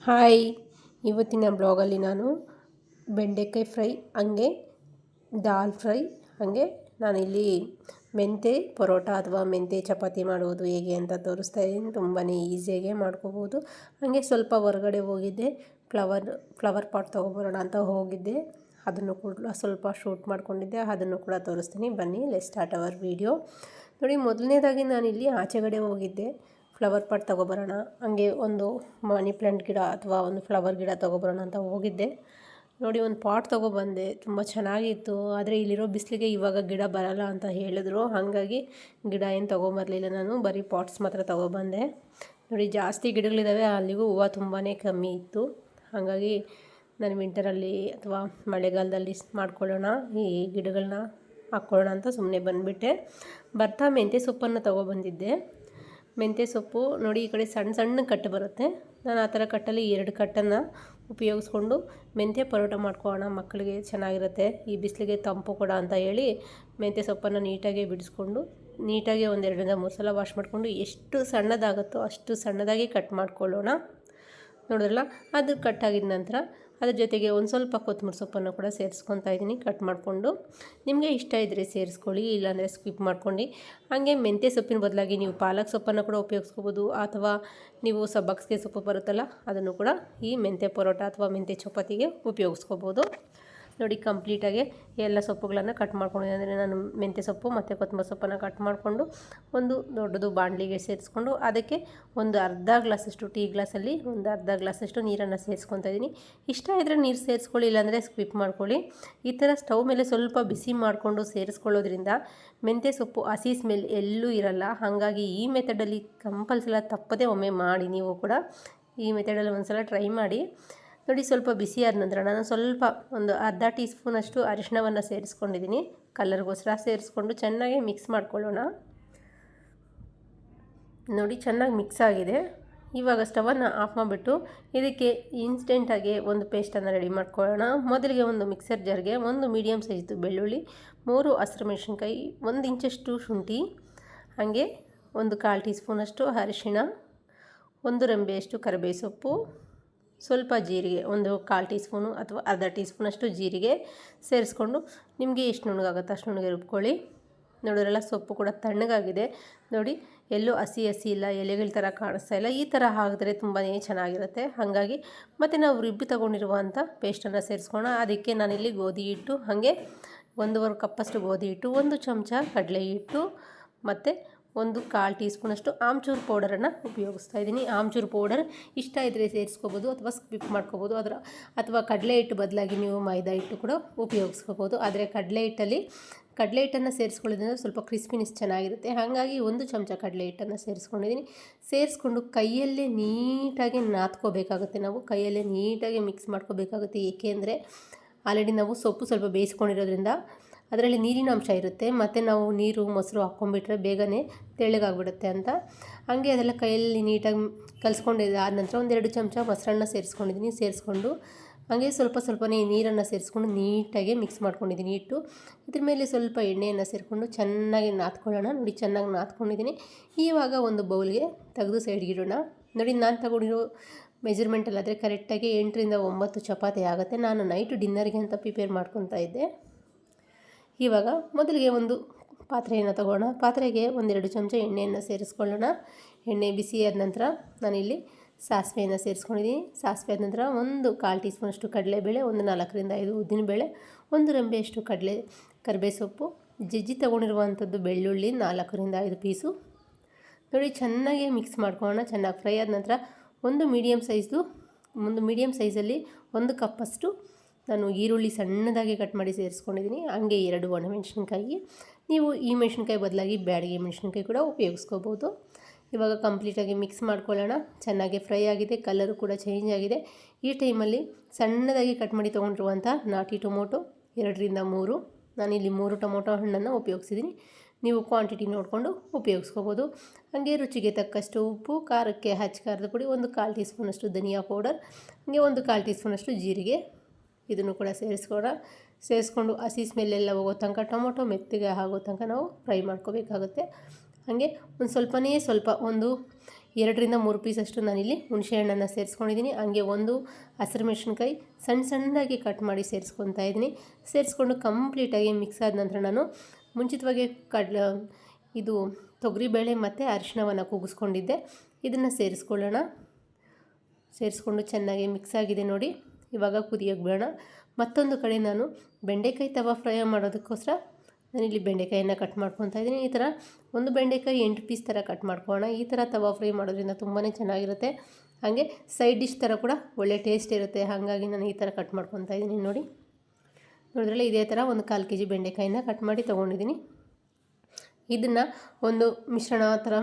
Hi, ಇವತ್ತಿನ ಬ್ಲಾಗಲ್ಲಿ ನಾನು ಬೆಂಡೆಕಾಯಿ ಫ್ರೈ ಹಾಗೆ ದಾಲ್ ಫ್ರೈ ಹಾಗೆ ನಾನಿಲ್ಲಿ ಮೆಂತೆ ಪರೋಟ ಅಥವಾ ಮೆಂತೆ ಚಪಾತಿ ಮಾಡುವುದು ಹೇಗೆ ಅಂತ ತೋರಿಸ್ತಾ ಇದ್ದೀನಿ. ತುಂಬಾ ಈಸಿಯಾಗೆ ಮಾಡ್ಕೋಬೋದು. ಹಾಗೆ ಸ್ವಲ್ಪ ಹೊರಗಡೆ ಹೋಗಿದ್ದೆ, ಫ್ಲವರ್ ಪಾಟ್ ತೊಗೊಬರೋಣ ಅಂತ ಹೋಗಿದ್ದೆ. ಅದನ್ನು ಕೂಡ ಸ್ವಲ್ಪ ಶೂಟ್ ಮಾಡ್ಕೊಂಡಿದ್ದೆ, ಅದನ್ನು ಕೂಡ ತೋರಿಸ್ತೀನಿ. ಬನ್ನಿ, ಲೆಟ್ಸ್ ಸ್ಟಾರ್ಟ್ ಅವರ್ ವಿಡಿಯೋ. ನೋಡಿ, ಮೊದಲನೇದಾಗಿ ನಾನಿಲ್ಲಿ ಆಚೆಗಡೆ ಹೋಗಿದ್ದೆ. ಫ್ಲವರ್ ಪಾಟ್ ತೊಗೊಬರೋಣ, ಹಾಗೆ ಒಂದು ಮನಿ ಪ್ಲ್ಯಾಂಟ್ ಗಿಡ ಅಥವಾ ಒಂದು ಫ್ಲವರ್ ಗಿಡ ತೊಗೊಬರೋಣ ಅಂತ ಹೋಗಿದ್ದೆ. ನೋಡಿ, ಒಂದು ಪಾಟ್ ತೊಗೊಬಂದೆ. ತುಂಬ ಚೆನ್ನಾಗಿತ್ತು. ಆದರೆ ಇಲ್ಲಿರೋ ಬಿಸಿಲಿಗೆ ಇವಾಗ ಗಿಡ ಬರಲ್ಲ ಅಂತ ಹೇಳಿದ್ರು. ಹಾಗಾಗಿ ಗಿಡ ಏನು ತೊಗೊಂಬರಲಿಲ್ಲ, ನಾನು ಬರೀ ಪಾಟ್ಸ್ ಮಾತ್ರ ತೊಗೊಬಂದೆ. ನೋಡಿ, ಜಾಸ್ತಿ ಗಿಡಗಳಿದ್ದಾವೆ, ಅಲ್ಲಿಗೂ ಹೂವು ತುಂಬಾ ಕಮ್ಮಿ ಇತ್ತು. ಹಾಗಾಗಿ ನಾನು ವಿಂಟರಲ್ಲಿ ಅಥವಾ ಮಳೆಗಾಲದಲ್ಲಿ ಮಾಡ್ಕೊಳ್ಳೋಣ, ಈ ಗಿಡಗಳನ್ನ ಹಾಕ್ಕೊಳ್ಳೋಣ ಅಂತ ಸುಮ್ಮನೆ ಬಂದುಬಿಟ್ಟೆ. ಬರ್ತಾ ಮೆಂತ್ಯ ಸೊಪ್ಪನ್ನು ತೊಗೊಬಂದಿದ್ದೆ. ಮೆಂತ್ಯ ಸೊಪ್ಪು ನೋಡಿ, ಈ ಕಡೆ ಸಣ್ಣ ಸಣ್ಣ ಕಟ್ಟು ಬರುತ್ತೆ. ನಾನು ಆ ಥರ ಕಟ್ಟಲ್ಲಿ 2 ಕಟ್ಟನ್ನು ಉಪಯೋಗಿಸ್ಕೊಂಡು ಮೆಂತ್ಯ ಪರೋಟ ಮಾಡ್ಕೊಳ್ಳೋಣ, ಮಕ್ಕಳಿಗೆ ಚೆನ್ನಾಗಿರುತ್ತೆ, ಈ ಬಿಸಿಲಿಗೆ ತಂಪು ಕೂಡ ಅಂತ ಹೇಳಿ ಮೆಂತ್ಯ ಸೊಪ್ಪನ್ನು ನೀಟಾಗಿ ಬಿಡಿಸ್ಕೊಂಡು ನೀಟಾಗಿ ಒಂದು 2ರಿಂದ 3 ಸಲ ವಾಶ್ ಮಾಡಿಕೊಂಡು ಎಷ್ಟು ಸಣ್ಣದಾಗುತ್ತೋ ಅಷ್ಟು ಸಣ್ಣದಾಗಿ ಕಟ್ ಮಾಡ್ಕೊಳ್ಳೋಣ. ನೋಡಿದ್ರಲ್ಲ, ಅದು ಕಟ್ಟಾಗಿದ ನಂತರ ಅದ್ರ ಜೊತೆಗೆ ಒಂದು ಸ್ವಲ್ಪ ಕೊತ್ತಂಬರಿ ಸೊಪ್ಪನ್ನು ಕೂಡ ಸೇರಿಸ್ಕೊತಾ ಇದ್ದೀನಿ, ಕಟ್ ಮಾಡಿಕೊಂಡು. ನಿಮಗೆ ಇಷ್ಟ ಇದ್ದರೆ ಸೇರಿಸ್ಕೊಳ್ಳಿ, ಇಲ್ಲಾಂದರೆ ಸ್ಕಿಪ್ ಮಾಡ್ಕೊಂಡು. ಹಾಗೆ ಮೆಂತ್ಯ ಸೊಪ್ಪಿನ ಬದಲಾಗಿ ನೀವು ಪಾಲಕ್ ಸೊಪ್ಪನ್ನು ಕೂಡ ಉಪಯೋಗಿಸ್ಕೋಬೋದು, ಅಥವಾ ನೀವು ಸಬ್ಬಕ್ಸಿಗೆ ಸೊಪ್ಪು ಬರುತ್ತಲ್ಲ ಅದನ್ನು ಕೂಡ ಈ ಮೆಂತ್ಯ ಪರೋಟ ಅಥವಾ ಮೆಂತ್ಯ ಚಪಾತಿಗೆ ಉಪಯೋಗಿಸ್ಕೋಬೋದು. ನೋಡಿ, ಕಂಪ್ಲೀಟಾಗಿ ಎಲ್ಲ ಸೊಪ್ಪುಗಳನ್ನು ಕಟ್ ಮಾಡ್ಕೊಂಡಿದ್ದೆ. ಅಂದರೆ ನಾನು ಮೆಂತ್ಯ ಸೊಪ್ಪು ಮತ್ತು ಕೊತ್ತಂಬರಿ ಸೊಪ್ಪನ್ನು ಕಟ್ ಮಾಡಿಕೊಂಡು ಒಂದು ದೊಡ್ಡದು ಬಾಣಲಿಗೆ ಸೇರಿಸ್ಕೊಂಡು ಅದಕ್ಕೆ ಒಂದು ಅರ್ಧ ಗ್ಲಾಸಷ್ಟು, ಟೀ ಗ್ಲಾಸಲ್ಲಿ ಒಂದು ಅರ್ಧ ಗ್ಲಾಸಷ್ಟು ನೀರನ್ನು ಸೇರಿಸ್ಕೊತಾ ಇದ್ದೀನಿ. ಇಷ್ಟ ಇದ್ದರೆ ನೀರು ಸೇರಿಸ್ಕೊಳ್ಳಿ, ಇಲ್ಲಾಂದರೆ ಸ್ಕಿಪ್ ಮಾಡ್ಕೊಳ್ಳಿ. ಈ ಥರ ಸ್ಟವ್ ಮೇಲೆ ಸ್ವಲ್ಪ ಬಿಸಿ ಮಾಡಿಕೊಂಡು ಸೇರಿಸ್ಕೊಳ್ಳೋದ್ರಿಂದ ಮೆಂತ್ಯ ಸೊಪ್ಪು ಹಸಿ ಸ್ಮೆಲ್ ಎಲ್ಲೂ ಇರಲ್ಲ. ಹಾಗಾಗಿ ಈ ಮೆಥಡಲ್ಲಿ ಕಂಪಲ್ಸರಿ ತಪ್ಪದೆ ಒಮ್ಮೆ ಮಾಡಿ, ನೀವು ಕೂಡ ಈ ಮೆಥಡಲ್ಲಿ ಒಂದು ಸಲ ಟ್ರೈ ಮಾಡಿ. ನೋಡಿ, ಸ್ವಲ್ಪ ಬಿಸಿ ಆದ ನಂತರ ನಾನು ಸ್ವಲ್ಪ ಒಂದು ಅರ್ಧ ಟೀ ಸ್ಪೂನಷ್ಟು ಅರಿಶಿಣವನ್ನು ಸೇರಿಸ್ಕೊಂಡಿದ್ದೀನಿ, ಕಲರ್ಗೋಸ್ಕರ ಸೇರಿಸ್ಕೊಂಡು ಚೆನ್ನಾಗಿ ಮಿಕ್ಸ್ ಮಾಡ್ಕೊಳ್ಳೋಣ. ನೋಡಿ, ಚೆನ್ನಾಗಿ ಮಿಕ್ಸ್ ಆಗಿದೆ. ಇವಾಗ ಸ್ಟವನ್ನು ಆಫ್ ಮಾಡಿಬಿಟ್ಟು ಇದಕ್ಕೆ ಇನ್ಸ್ಟೆಂಟಾಗಿ ಒಂದು ಪೇಸ್ಟನ್ನು ರೆಡಿ ಮಾಡ್ಕೊಳ್ಳೋಣ. ಮೊದಲಿಗೆ ಒಂದು ಮಿಕ್ಸರ್ ಜಾರ್ಗೆ ಒಂದು ಮೀಡಿಯಮ್ ಸೈಜ್ದು ಬೆಳ್ಳುಳ್ಳಿ, 3 ಹಸಿರು ಮೆಣಸಿನ್ಕಾಯಿ, 1 ಇಂಚಷ್ಟು ಶುಂಠಿ, ಹಾಗೆ ಒಂದು 1/4 ಟೀ ಸ್ಪೂನಷ್ಟು ಅರಿಶಿಣ, 1 ರೆಂಬೆಯಷ್ಟು ಕರಿಬೇವು ಸೊಪ್ಪು, ಸ್ವಲ್ಪ ಜೀರಿಗೆ, ಒಂದು 1/4 ಟೀ ಸ್ಪೂನು ಅಥವಾ ಅರ್ಧ ಟೀ ಸ್ಪೂನಷ್ಟು ಜೀರಿಗೆ ಸೇರಿಸ್ಕೊಂಡು ನಿಮಗೆ ಎಷ್ಟು ನುಣ್ಣಗಾಗುತ್ತೋ ಅಷ್ಟು ನುಣ್ಣಗೆ ರುಬ್ಕೊಳ್ಳಿ. ನೋಡಿದ್ರಲ್ಲ, ಸೊಪ್ಪು ಕೂಡ ತಣ್ಣಗಾಗಿದೆ. ನೋಡಿ, ಎಲ್ಲೂ ಹಸಿ ಇಲ್ಲ, ಎಲೆಗಳ ಥರ ಕಾಣಿಸ್ತಾ ಇಲ್ಲ. ಈ ಥರ ಹಾಕಿದ್ರೆ ತುಂಬಾ ಚೆನ್ನಾಗಿರುತ್ತೆ. ಹಾಗಾಗಿ ಮತ್ತು ನಾವು ರುಬ್ಬಿ ತೊಗೊಂಡಿರುವಂಥ ಪೇಸ್ಟನ್ನು ಸೇರಿಸ್ಕೊಳ್ಳೋಣ. ಅದಕ್ಕೆ ನಾನಿಲ್ಲಿ ಗೋಧಿ ಹಿಟ್ಟು, ಹಾಗೆ 1.25 ಕಪ್ಪಷ್ಟು ಗೋಧಿ ಹಿಟ್ಟು, 1 ಚಮಚ ಕಡಲೆ ಹಿಟ್ಟು ಮತ್ತು ಒಂದು 1/4 ಟೀ ಸ್ಪೂನಷ್ಟು ಆಮ್ಚೂರು ಪೌಡರನ್ನು ಉಪಯೋಗಿಸ್ತಾ ಇದ್ದೀನಿ. ಆಮ್ಚೂರು ಪೌಡರ್ ಇಷ್ಟ ಇದ್ದರೆ ಸೇರಿಸ್ಕೋಬೋದು ಅಥವಾ ಸ್ಕಿಪ್ ಮಾಡ್ಕೋಬೋದು. ಅಥವಾ ಕಡಲೆ ಹಿಟ್ಟು ಬದಲಾಗಿ ನೀವು ಮೈದಾ ಹಿಟ್ಟು ಕೂಡ ಉಪಯೋಗಿಸ್ಕೋಬೋದು. ಆದರೆ ಕಡಲೆ ಹಿಟ್ಟನ್ನು ಸೇರಿಸ್ಕೊಳ್ಳೋದ್ರಿಂದ ಸ್ವಲ್ಪ ಕ್ರಿಸ್ಪಿನೆಸ್ ಚೆನ್ನಾಗಿರುತ್ತೆ. ಹಾಗಾಗಿ 1 ಚಮಚ ಕಡಲೆ ಹಿಟ್ಟನ್ನು ಸೇರಿಸ್ಕೊಂಡಿದ್ದೀನಿ. ಸೇರಿಸ್ಕೊಂಡು ಕೈಯಲ್ಲೇ ನೀಟಾಗಿ ನಾದ್ಕೋಬೇಕಾಗುತ್ತೆ. ನಾವು ಕೈಯಲ್ಲೇ ನೀಟಾಗಿ ಮಿಕ್ಸ್ ಮಾಡ್ಕೋಬೇಕಾಗುತ್ತೆ. ಏಕೆಂದರೆ ಆಲ್ರೆಡಿ ನಾವು ಸೊಪ್ಪು ಸ್ವಲ್ಪ ಬೇಯಿಸ್ಕೊಂಡಿರೋದ್ರಿಂದ ಅದರಲ್ಲಿ ನೀರಿನ ಅಂಶ ಇರುತ್ತೆ, ಮತ್ತು ನಾವು ನೀರು ಮೊಸರು ಹಾಕ್ಕೊಂಡ್ಬಿಟ್ರೆ ಬೇಗನೆ ತೆಳ್ಳಗಾಗ್ಬಿಡುತ್ತೆ ಅಂತ. ಹಾಗೆ ಅದೆಲ್ಲ ಕೈಯಲ್ಲಿ ನೀಟಾಗಿ ಕಲಿಸ್ಕೊಂಡಿದ್ದಾದ ನಂತರ 1-2 ಚಮಚ ಮೊಸರನ್ನ ಸೇರಿಸ್ಕೊಂಡು ಹಾಗೆ ಸ್ವಲ್ಪನೇ ನೀರನ್ನು ಸೇರಿಸ್ಕೊಂಡು ನೀಟಾಗಿ ಮಿಕ್ಸ್ ಮಾಡ್ಕೊಂಡಿದ್ದೀನಿ ಹಿಟ್ಟು. ಇದ್ರ ಮೇಲೆ ಸ್ವಲ್ಪ ಎಣ್ಣೆಯನ್ನು ಸೇರಿಕೊಂಡು ಚೆನ್ನಾಗಿ ನಾದ್ಕೊಳ್ಳೋಣ. ನೋಡಿ, ಚೆನ್ನಾಗಿ ನಾದ್ಕೊಂಡಿದ್ದೀನಿ. ಇವಾಗ ಒಂದು ಬೌಲ್ಗೆ ತೆಗೆದು ಸೈಡ್ಗಿಡೋಣ. ನೋಡಿ, ನಾನು ತಗೊಂಡಿರೋ ಮೆಜರ್ಮೆಂಟಲ್ಲಾದರೆ ಕರೆಕ್ಟಾಗಿ 8ರಿಂದ 9 ಚಪಾತಿ ಆಗುತ್ತೆ. ನಾನು ನೈಟು ಡಿನ್ನರ್ಗೆ ಅಂತ ಪ್ರಿಪೇರ್ ಮಾಡ್ಕೊತಾ ಇದ್ದೆ. ಇವಾಗ ಮೊದಲಿಗೆ ಒಂದು ಪಾತ್ರೆಯನ್ನು ತಗೊಳ್ಳೋಣ. ಪಾತ್ರೆಗೆ 1-2 ಚಮಚ ಎಣ್ಣೆಯನ್ನು ಸೇರಿಸ್ಕೊಳ್ಳೋಣ. ಎಣ್ಣೆ ಬಿಸಿಯಾದ ನಂತರ ನಾನಿಲ್ಲಿ ಸಾಸಿವೆಯನ್ನು ಸೇರಿಸ್ಕೊಂಡಿದ್ದೀನಿ. ಸಾಸಿವೆ ಆದ ನಂತರ ಒಂದು 1/4 ಟೀ ಸ್ಪೂನಷ್ಟು ಕಡಲೆಬೇಳೆ, ಒಂದು 4ರಿಂದ 5 ಉದ್ದಿನಬೇಳೆ, 1 ರೆಂಬೆಯಷ್ಟು ಕರಿಬೇವು ಸೊಪ್ಪು, ಜಜ್ಜಿ ತೊಗೊಂಡಿರುವಂಥದ್ದು ಬೆಳ್ಳುಳ್ಳಿ 4ರಿಂದ 5 ಪೀಸು. ನೋಡಿ, ಚೆನ್ನಾಗಿ ಮಿಕ್ಸ್ ಮಾಡ್ಕೊಳ್ಳೋಣ. ಚೆನ್ನಾಗಿ ಫ್ರೈ ಆದ ನಂತರ ಒಂದು ಮೀಡಿಯಮ್ ಸೈಜಲ್ಲಿ 1 ಕಪ್ಪಷ್ಟು ನಾನು ಈರುಳ್ಳಿ ಸಣ್ಣದಾಗಿ ಕಟ್ ಮಾಡಿ ಸೇರಿಸ್ಕೊಂಡಿದ್ದೀನಿ. ಹಾಗೆ 2 ಒಣಮೆಣಸಿನ್ಕಾಯಿ. ನೀವು ಈ ಮೆಣಸಿನ್ಕಾಯಿ ಬದಲಾಗಿ ಬ್ಯಾಡಗಿ ಮೆಣಸಿನ್ಕಾಯಿ ಕೂಡ ಉಪಯೋಗಿಸ್ಕೋಬೋದು. ಇವಾಗ ಕಂಪ್ಲೀಟಾಗಿ ಮಿಕ್ಸ್ ಮಾಡ್ಕೊಳ್ಳೋಣ. ಚೆನ್ನಾಗಿ ಫ್ರೈ ಆಗಿದೆ, ಕಲರು ಕೂಡ ಚೇಂಜ್ ಆಗಿದೆ. ಈ ಟೈಮಲ್ಲಿ ಸಣ್ಣದಾಗಿ ಕಟ್ ಮಾಡಿ ತೊಗೊಂಡಿರುವಂಥ ನಾಟಿ ಟೊಮೊಟೊ 2ರಿಂದ 3, ನಾನಿಲ್ಲಿ 3 ಟೊಮೊಟೊ ಹಣ್ಣನ್ನು ಉಪಯೋಗಿಸಿದ್ದೀನಿ. ನೀವು ಕ್ವಾಂಟಿಟಿ ನೋಡಿಕೊಂಡು ಉಪಯೋಗಿಸ್ಕೋಬೋದು. ಹಾಗೆ ರುಚಿಗೆ ತಕ್ಕಷ್ಟು ಉಪ್ಪು, ಖಾರಕ್ಕೆ ಖಾರದ ಪುಡಿ, ಒಂದು 1/4 ಟೀ ಸ್ಪೂನಷ್ಟು ಧನಿಯಾ ಪೌಡರ್, ಹಾಗೆ ಒಂದು 1/4 ಟೀ ಸ್ಪೂನಷ್ಟು ಜೀರಿಗೆ, ಇದನ್ನು ಕೂಡ ಸೇರಿಸ್ಕೊಂಡು ಹಸಿ ಸ್ಮೆಲ್ಲೆಲ್ಲ ಹೋಗೋ ತನಕ, ಟೊಮೊಟೊ ಮೆತ್ತಗೆ ಆಗೋ ತನಕ ನಾವು ಫ್ರೈ ಮಾಡ್ಕೋಬೇಕಾಗುತ್ತೆ. ಹಾಗೆ ಒಂದು ಸ್ವಲ್ಪ ಒಂದು 2ರಿಂದ 3 ಪೀಸಷ್ಟು ನಾನಿಲ್ಲಿ ಹುಣಸೆಹಣ್ಣನ್ನು ಸೇರಿಸ್ಕೊಂಡಿದ್ದೀನಿ. ಹಾಗೆ ಒಂದು ಹಸಿರು ಮೆಣಸಿನ್ಕಾಯಿ ಸಣ್ಣದಾಗಿ ಕಟ್ ಮಾಡಿ ಸೇರಿಸ್ಕೊತಾ ಇದ್ದೀನಿ. ಸೇರಿಸ್ಕೊಂಡು ಕಂಪ್ಲೀಟಾಗಿ ಮಿಕ್ಸ್ ಆದ ನಂತರ ನಾನು ಮುಂಚಿತವಾಗಿ ಇದು ತೊಗರಿಬೇಳೆ ಮತ್ತು ಅರಿಶಿಣವನ್ನು ಕೂಗಿಸ್ಕೊಂಡಿದ್ದೆ. ಇದನ್ನು ಸೇರಿಸ್ಕೊಳ್ಳೋಣ. ಸೇರಿಸ್ಕೊಂಡು ಚೆನ್ನಾಗಿ ಮಿಕ್ಸ್ ಆಗಿದೆ ನೋಡಿ. ಇವಾಗ ಕುದಿಯೋಕ್ಕೆ ಬಿಡೋಣ. ಮತ್ತೊಂದು ಕಡೆ ನಾನು ಬೆಂಡೆಕಾಯಿ ತವಾ ಫ್ರೈ ಮಾಡೋದಕ್ಕೋಸ್ಕರ ನಾನಿಲ್ಲಿ ಬೆಂಡೆಕಾಯಿಯನ್ನು ಕಟ್ ಮಾಡ್ಕೊತಾ ಇದ್ದೀನಿ. ಈ ಥರ ಒಂದು ಬೆಂಡೆಕಾಯಿ 8 ಪೀಸ್ ಥರ ಕಟ್ ಮಾಡ್ಕೊಳ್ಳೋಣ. ಈ ಥರ ತವಾ ಫ್ರೈ ಮಾಡೋದ್ರಿಂದ ತುಂಬಾ ಚೆನ್ನಾಗಿರುತ್ತೆ. ಹಾಗೆ ಸೈಡ್ ಡಿಶ್ ಥರ ಕೂಡ ಒಳ್ಳೆ ಟೇಸ್ಟ್ ಇರುತ್ತೆ. ಹಾಗಾಗಿ ನಾನು ಈ ಥರ ಕಟ್ ಮಾಡ್ಕೊತಾ ಇದ್ದೀನಿ ನೋಡಿದ್ರಲ್ಲ. ಇದೇ ಥರ ಒಂದು 1/4 kg ಬೆಂಡೆಕಾಯಿನ ಕಟ್ ಮಾಡಿ ತೊಗೊಂಡಿದ್ದೀನಿ. ಇದನ್ನು ಒಂದು ಮಿಶ್ರಣ ಥರ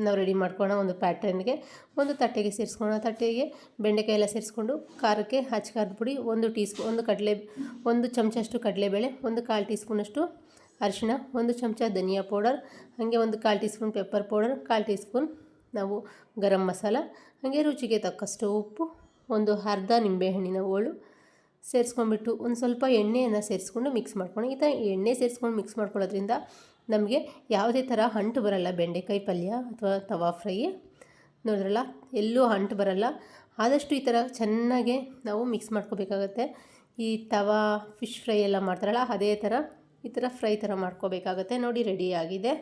ನಾವು ರೆಡಿ ಮಾಡ್ಕೊಳ್ಳೋಣ. ಒಂದು ಪ್ಯಾಟ್ರನ್ಗೆ ಒಂದು ತಟ್ಟೆಗೆ ಸೇರಿಸ್ಕೊಳ್ಳೋಣ. ತಟ್ಟೆಗೆ ಬೆಂಡೆಕಾಯಿ ಎಲ್ಲ ಸೇರಿಸ್ಕೊಂಡು ಖಾರಕ್ಕೆ ಖಾರದ ಪುಡಿ 1 ಚಮಚಷ್ಟು ಕಡಲೆಬೇಳೆ, 1/4 ಟೀ ಸ್ಪೂನಷ್ಟು ಅರಿಶಿಣ, 1 ಚಮಚ ಧನಿಯಾ ಪೌಡರ್, ಹಾಗೆ 1/4 tea spoon pepper powder, 1/4 tea spoon ನಾವು ಗರಂ ಮಸಾಲ, ಹಾಗೆ ರುಚಿಗೆ ತಕ್ಕಷ್ಟು ಉಪ್ಪು, ಒಂದು ಅರ್ಧ ನಿಂಬೆಹಣ್ಣಿನ ಹೋಳು ಸೇರಿಸ್ಕೊಂಡ್ಬಿಟ್ಟು ಒಂದು ಸ್ವಲ್ಪ ಎಣ್ಣೆಯನ್ನು ಸೇರಿಸ್ಕೊಂಡು ಮಿಕ್ಸ್ ಮಾಡ್ಕೊಂಡು, ಈ ಥರ ಎಣ್ಣೆ ಸೇರಿಸ್ಕೊಂಡು ಮಿಕ್ಸ್ ಮಾಡ್ಕೊಳ್ಳೋದ್ರಿಂದ ನಮಗೆ ಯಾವುದೇ ಥರ ಅಂಟು ಬರಲ್ಲ. ಬೆಂಡೆಕಾಯಿ ಪಲ್ಯ ಅಥವಾ ತವಾ ಫ್ರೈ ನೋಡಿದ್ರಲ್ಲ, ಎಲ್ಲೂ ಅಂಟು ಬರಲ್ಲ. ಆದಷ್ಟು ಈ ಥರ ಚೆನ್ನಾಗೆ ನಾವು ಮಿಕ್ಸ್ ಮಾಡ್ಕೋಬೇಕಾಗತ್ತೆ. ಈ ತವಾ ಫಿಶ್ ಫ್ರೈ ಎಲ್ಲ ಮಾಡ್ತಾರಲ್ಲ ಅದೇ ಥರ ಈ ಥರ ಫ್ರೈ ಥರ ಮಾಡ್ಕೋಬೇಕಾಗತ್ತೆ. ನೋಡಿ ರೆಡಿಯಾಗಿದೆ.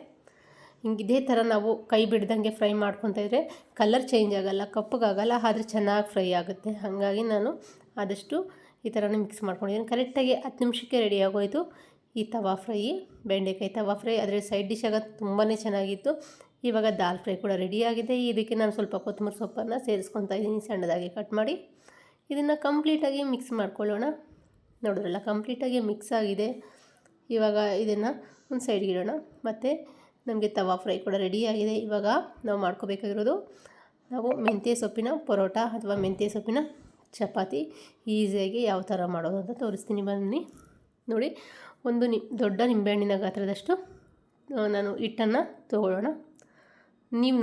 ಇದೇ ಥರ ನಾವು ಕೈ ಬಿಡ್ದಂಗೆ ಫ್ರೈ ಮಾಡ್ಕೊತಾ ಇದ್ದರೆ ಕಲರ್ ಚೇಂಜ್ ಆಗೋಲ್ಲ, ಕಪ್ಪಗಾಗಲ್ಲ, ಆದರೆ ಚೆನ್ನಾಗಿ ಫ್ರೈ ಆಗುತ್ತೆ. ಹಾಗಾಗಿ ನಾನು ಆದಷ್ಟು ಈ ಥರನೇ ಮಿಕ್ಸ್ ಮಾಡ್ಕೊಂಡಿದ್ದೀನಿ. ಕರೆಕ್ಟಾಗಿ 10 ನಿಮಿಷಕ್ಕೆ ರೆಡಿ ಆಗೋಯಿತು ಈ ತವಾ ಫ್ರೈ, ಬೆಂಡೆಕಾಯಿ ತವಾ ಫ್ರೈ. ಅದರ ಸೈಡ್ ಡಿಶ್ ಆಗ ತುಂಬಾ ಚೆನ್ನಾಗಿತ್ತು. ಇವಾಗ ದಾಲ್ ಫ್ರೈ ಕೂಡ ರೆಡಿಯಾಗಿದೆ. ಇದಕ್ಕೆ ನಾನು ಸ್ವಲ್ಪ ಕೊತ್ತಂಬರಿ ಸೊಪ್ಪನ್ನು ಸೇರಿಸ್ಕೊತಾ ಇದ್ದೀನಿ ಸಣ್ಣದಾಗಿ ಕಟ್ ಮಾಡಿ. ಇದನ್ನು ಕಂಪ್ಲೀಟಾಗಿ ಮಿಕ್ಸ್ ಮಾಡ್ಕೊಳ್ಳೋಣ. ನೋಡಿದ್ರಲ್ಲ, ಕಂಪ್ಲೀಟಾಗಿ ಮಿಕ್ಸ್ ಆಗಿದೆ. ಇವಾಗ ಇದನ್ನು ಒಂದು ಸೈಡ್ಗೆ ಇಡೋಣ. ಮತ್ತು ನಮಗೆ ತವಾ ಫ್ರೈ ಕೂಡ ರೆಡಿಯಾಗಿದೆ. ಇವಾಗ ನಾವು ಮಾಡ್ಕೋಬೇಕಾಗಿರೋದು, ನಾವು ಮೆಂತ್ಯ ಸೊಪ್ಪಿನ ಪರೋಟ ಅಥವಾ ಮೆಂತ್ಯ ಸೊಪ್ಪಿನ ಚಪಾತಿ ಈಸಿಯಾಗಿ ಯಾವ ಥರ ಮಾಡೋದು ಅಂತ ತೋರಿಸ್ತೀನಿ ಬನ್ನಿ. ನೋಡಿ, ಒಂದು ದೊಡ್ಡ ನಿಂಬೆಹಣ್ಣಿನ ಗಾತ್ರದಷ್ಟು ನಾನು ಹಿಟ್ಟನ್ನು ತೊಗೊಳ್ಳೋಣ. ನೀವು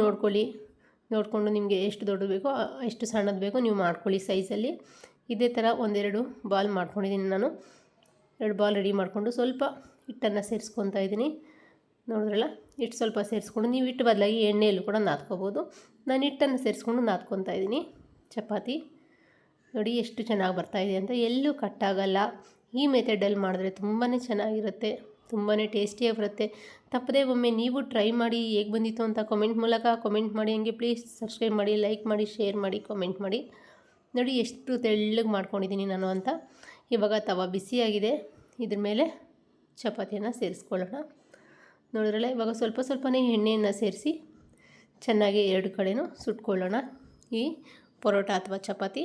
ನೋಡಿಕೊಂಡು ನಿಮಗೆ ಎಷ್ಟು ದೊಡ್ಡದು ಬೇಕೋ ಎಷ್ಟು ಸಣ್ಣದು ಬೇಕೋ ನೀವು ಮಾಡ್ಕೊಳ್ಳಿ ಸೈಜಲ್ಲಿ. ಇದೇ ಥರ 1-2 ಬಾಲ್ ಮಾಡ್ಕೊಂಡಿದ್ದೀನಿ ನಾನು. 2 ಬಾಲ್ ರೆಡಿ ಮಾಡಿಕೊಂಡು ಸ್ವಲ್ಪ ಹಿಟ್ಟನ್ನು ಸೇರಿಸ್ಕೊತಾ ಇದ್ದೀನಿ. ನೋಡಿದ್ರಲ್ಲ, ಹಿಟ್ಟು ಸ್ವಲ್ಪ ಸೇರಿಸ್ಕೊಂಡು ನೀವು ಹಿಟ್ಟು ಬದಲಾಗಿ ಎಣ್ಣೆಯಲ್ಲೂ ಕೂಡ ನಾದ್ಕೋಬೋದು. ನಾನು ಹಿಟ್ಟನ್ನು ಸೇರಿಸ್ಕೊಂಡು ನಾದ್ಕೊತಾ ಇದ್ದೀನಿ ಚಪಾತಿ. ನೋಡಿ ಎಷ್ಟು ಚೆನ್ನಾಗಿ ಬರ್ತಾಯಿದೆ ಅಂತ, ಎಲ್ಲೂ ಕಟ್ಟಾಗಲ್ಲ. ಈ ಮೆಥಡಲ್ಲಿ ಮಾಡಿದ್ರೆ ತುಂಬಾ ಚೆನ್ನಾಗಿರುತ್ತೆ, ತುಂಬಾ ಟೇಸ್ಟಿಯಾಗಿ ಬರುತ್ತೆ. ತಪ್ಪದೇ ಒಮ್ಮೆ ನೀವು ಟ್ರೈ ಮಾಡಿ ಹೇಗೆ ಬಂದಿತ್ತು ಅಂತ ಕಮೆಂಟ್ ಮೂಲಕ ಕಮೆಂಟ್ ಮಾಡಿ. ಹಂಗೆ ಪ್ಲೀಸ್ ಸಬ್ಸ್ಕ್ರೈಬ್ ಮಾಡಿ, ಲೈಕ್ ಮಾಡಿ, ಶೇರ್ ಮಾಡಿ, ಕಮೆಂಟ್ ಮಾಡಿ. ನೋಡಿ ಎಷ್ಟು ತೆಳ್ಳಗೆ ಮಾಡ್ಕೊಂಡಿದ್ದೀನಿ ನಾನು ಅಂತ. ಇವಾಗ ತವಾ ಬಿಸಿಯಾಗಿದೆ. ಇದ್ರ ಮೇಲೆ ಚಪಾತಿಯನ್ನು ಸೇರಿಸ್ಕೊಳ್ಳೋಣ. ನೋಡಿದ್ರಲ್ಲ, ಇವಾಗ ಸ್ವಲ್ಪನೇ ಎಣ್ಣೆಯನ್ನು ಸೇರಿಸಿ ಚೆನ್ನಾಗಿ 2 ಕಡೆನೂ ಸುಟ್ಕೊಳ್ಳೋಣ. ಈ ಪರೋಟ ಅಥವಾ ಚಪಾತಿ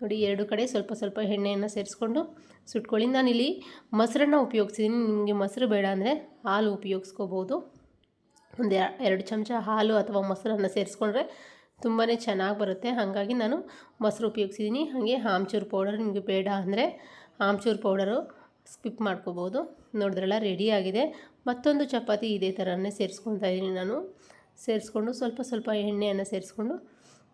ನೋಡಿ, 2 ಕಡೆ ಸ್ವಲ್ಪ ಎಣ್ಣೆಯನ್ನು ಸೇರಿಸ್ಕೊಂಡು ಸುಟ್ಕೊಳ್ಳಿ. ನಾನಿಲ್ಲಿ ಮೊಸರನ್ನು ಉಪಯೋಗಿಸಿದ್ದೀನಿ. ನಿಮಗೆ ಮೊಸರು ಬೇಡ ಅಂದರೆ ಹಾಲು ಉಪಯೋಗಿಸ್ಕೋಬೋದು. ಒಂದು 2 ಚಮಚ ಹಾಲು ಅಥವಾ ಮೊಸರನ್ನು ಸೇರಿಸ್ಕೊಂಡ್ರೆ ತುಂಬಾ ಚೆನ್ನಾಗಿ ಬರುತ್ತೆ. ಹಾಗಾಗಿ ನಾನು ಮೊಸರು ಉಪಯೋಗಿಸಿದ್ದೀನಿ. ಹಾಗೆ ಆಮ್ಚೂರು ಪೌಡರ್ ನಿಮಗೆ ಬೇಡ ಅಂದರೆ ಆಮ್ಚೂರು ಪೌಡರು ಸ್ಕಿಪ್ ಮಾಡ್ಕೋಬೋದು. ನೋಡಿದ್ರಲ್ಲ, ರೆಡಿಯಾಗಿದೆ. ಮತ್ತೊಂದು ಚಪಾತಿ ಇದೇ ಥರನೇ ಸೇರಿಸ್ಕೊತಾ ಇದ್ದೀನಿ ನಾನು. ಸೇರಿಸ್ಕೊಂಡು ಸ್ವಲ್ಪ ಎಣ್ಣೆಯನ್ನು ಸೇರಿಸ್ಕೊಂಡು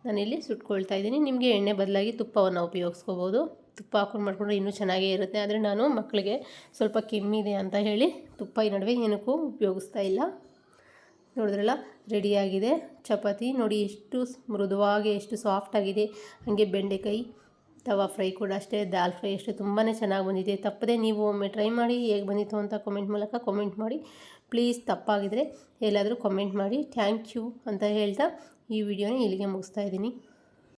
ನಾನಿಲ್ಲಿ ಸುಟ್ಕೊಳ್ತಾ ಇದ್ದೀನಿ. ನಿಮಗೆ ಎಣ್ಣೆ ಬದಲಾಗಿ ತುಪ್ಪವನ್ನು ಉಪಯೋಗಿಸ್ಕೋಬೋದು. ತುಪ್ಪ ಹಾಕ್ಕೊಂಡು ಮಾಡಿಕೊಂಡ್ರೆ ಇನ್ನೂ ಚೆನ್ನಾಗೇ ಇರುತ್ತೆ. ಆದರೆ ನಾನು ಮಕ್ಕಳಿಗೆ ಸ್ವಲ್ಪ ಕೆಮ್ಮಿದೆ ಅಂತ ಹೇಳಿ ತುಪ್ಪ ಈ ನಡುವೆ ಏನಕ್ಕೂ ಉಪಯೋಗಿಸ್ತಾ ಇಲ್ಲ. ನೋಡಿದ್ರಲ್ಲ, ರೆಡಿಯಾಗಿದೆ ಚಪಾತಿ. ನೋಡಿ ಎಷ್ಟು ಮೃದುವಾಗಿ, ಎಷ್ಟು ಸಾಫ್ಟಾಗಿದೆ. ಹಾಗೆ ಬೆಂಡೆಕಾಯಿ ತವಾ ಫ್ರೈ ಕೂಡ ಅಷ್ಟೇ, ದಾಲ್ ಫ್ರೈ ಅಷ್ಟೇ ತುಂಬಾ ಚೆನ್ನಾಗಿ ಬಂದಿದೆ. ತಪ್ಪದೆ ನೀವು ಒಮ್ಮೆ ಟ್ರೈ ಮಾಡಿ ಹೇಗೆ ಬಂದಿತ್ತು ಅಂತ ಕಮೆಂಟ್ ಮೂಲಕ ಕಮೆಂಟ್ ಮಾಡಿ. ಪ್ಲೀಸ್ ತಪ್ಪಾಗಿದ್ದರೆ ಎಲ್ಲಾದರೂ ಕಮೆಂಟ್ ಮಾಡಿ. ಥ್ಯಾಂಕ್ ಯು ಅಂತ ಹೇಳ್ತಾ ಈ ವಿಡಿಯೋನ ಇಲ್ಲಿಗೆ ಮುಗಿಸ್ತಾ ಇದ್ದೀನಿ.